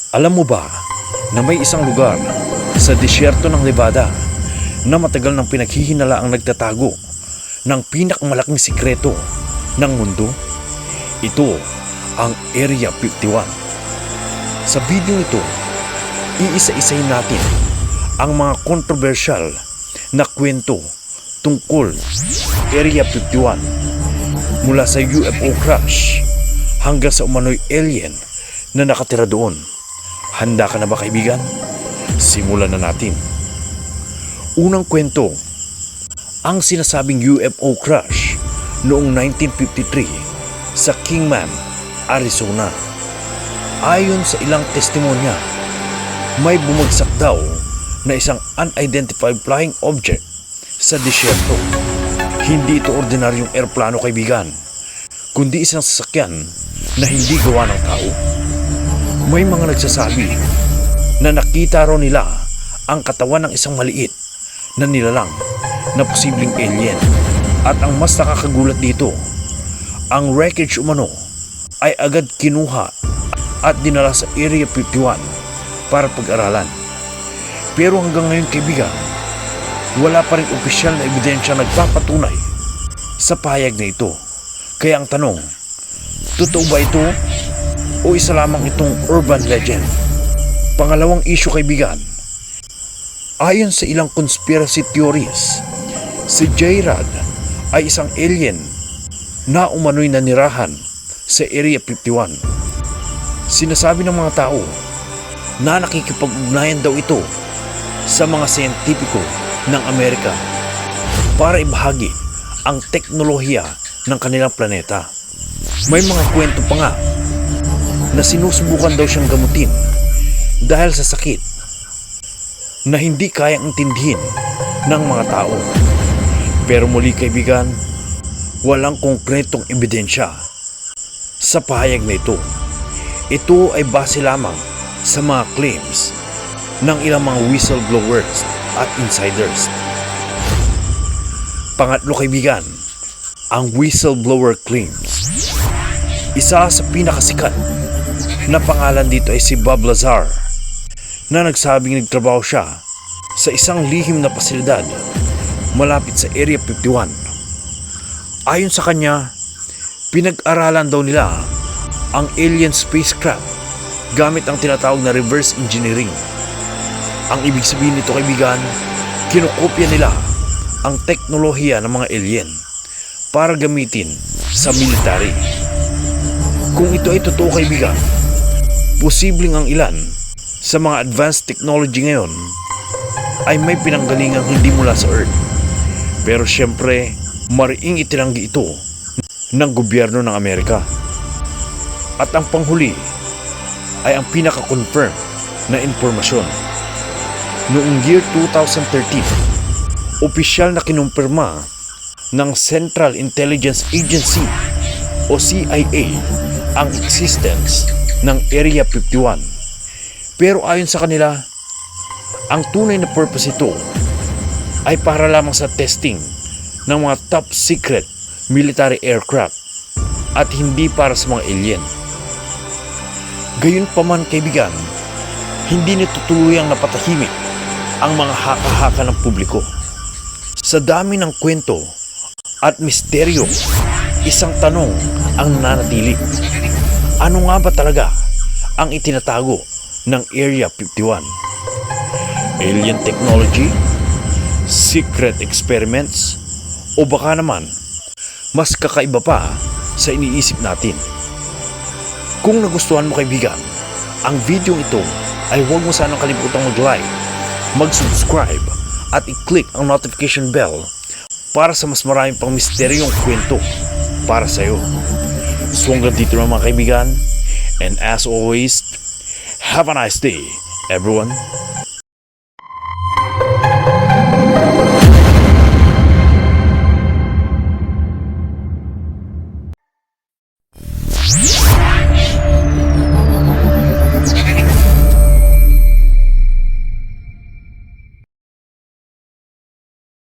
Alam mo ba na may isang lugar sa disyerto ng Nevada na matagal nang pinaghihinala ang nagtatago ng pinakamalaking sikreto ng mundo? Ito ang Area 51. Sa video ito, iisa-isayin natin ang mga kontrobersyal na kwento tungkol Area 51 mula sa UFO crash hanggang sa umano'y alien na nakatira doon. Handa ka na ba, kaibigan? Simulan na natin. Unang kwento, ang sinasabing UFO crash noong 1953 sa Kingman, Arizona. Ayon sa ilang testimonya, may bumagsak daw na isang unidentified flying object sa disyerto. Hindi ito ordinaryong eroplano, kaibigan, kundi isang sasakyan na hindi gawa ng tao. May mga nagsasabi na nakita raw nila ang katawan ng isang maliit na nilalang na posibleng alien. At ang mas nakakagulat dito, ang wreckage umano ay agad kinuha at dinala sa Area 51 para pag-aralan. Pero hanggang ngayon, kaibigan, wala pa rin opisyal na ebidensya nagpapatunay sa pahayag na ito. Kaya ang tanong, totoo ba ito o isa lamang itong urban legend? Pangalawang issue, kaibigan, ayon sa ilang conspiracy theories, si J-Rod ay isang alien na umano'y nanirahan sa Area 51. Sinasabi ng mga tao na nakikipag-ugnayan daw ito sa mga siyentipiko ng Amerika para ibahagi ang teknolohiya ng kanilang planeta. May mga kwento pa nga na sinusubukan daw siyang gamutin dahil sa sakit na hindi kayang intindihin ng mga tao. Pero muli, kaibigan, walang konkretong ebidensya sa pahayag na ito. Ito ay base lamang sa mga claims ng ilang mga whistleblowers at insiders. Pangatlo, kaibigan, ang whistleblower claims. Isa sa pinakasikat na pangalan dito ay si Bob Lazar, na nagsabing nagtrabaho siya sa isang lihim na pasilidad malapit sa Area 51. Ayon sa kanya, pinag-aralan daw nila ang alien spacecraft gamit ang tinatawag na reverse engineering. Ang ibig sabihin nito, kaibigan, kinokopya nila ang teknolohiya ng mga alien para gamitin sa military. Kung ito ay totoo, kaibigan, posibleng ang ilan sa mga advanced technology ngayon ay may pinanggalingang hindi mula sa Earth. Pero syempre, mariing itinanggi ito ng gobyerno ng Amerika. At ang panghuli ay ang pinaka-confirm na impormasyon. Noong year 2013, opisyal na kinumpirma ng Central Intelligence Agency o CIA ang existence ng Area 51. Pero ayon sa kanila, ang tunay na purpose ito ay para lamang sa testing ng mga top secret military aircraft at hindi para sa mga alien. Gayunpaman, kaibigan, hindi nito tuluyang napatahimik ang mga haka-haka ng publiko. Sa dami ng kwento at misteryo, isang tanong ang nanatili. Ano nga ba talaga ang itinatago ng Area 51? Alien technology? Secret experiments? O baka naman, mas kakaiba pa sa iniisip natin? Kung nagustuhan mo, kaibigan, ang video ito, ay huwag mo sanang kalimutang mag-like, mag-subscribe at i-click ang notification bell para sa mas maraming pang misteryong kwento para sa'yo. So hanggang dito na, mga kaibigan, and as always, have a nice day, everyone.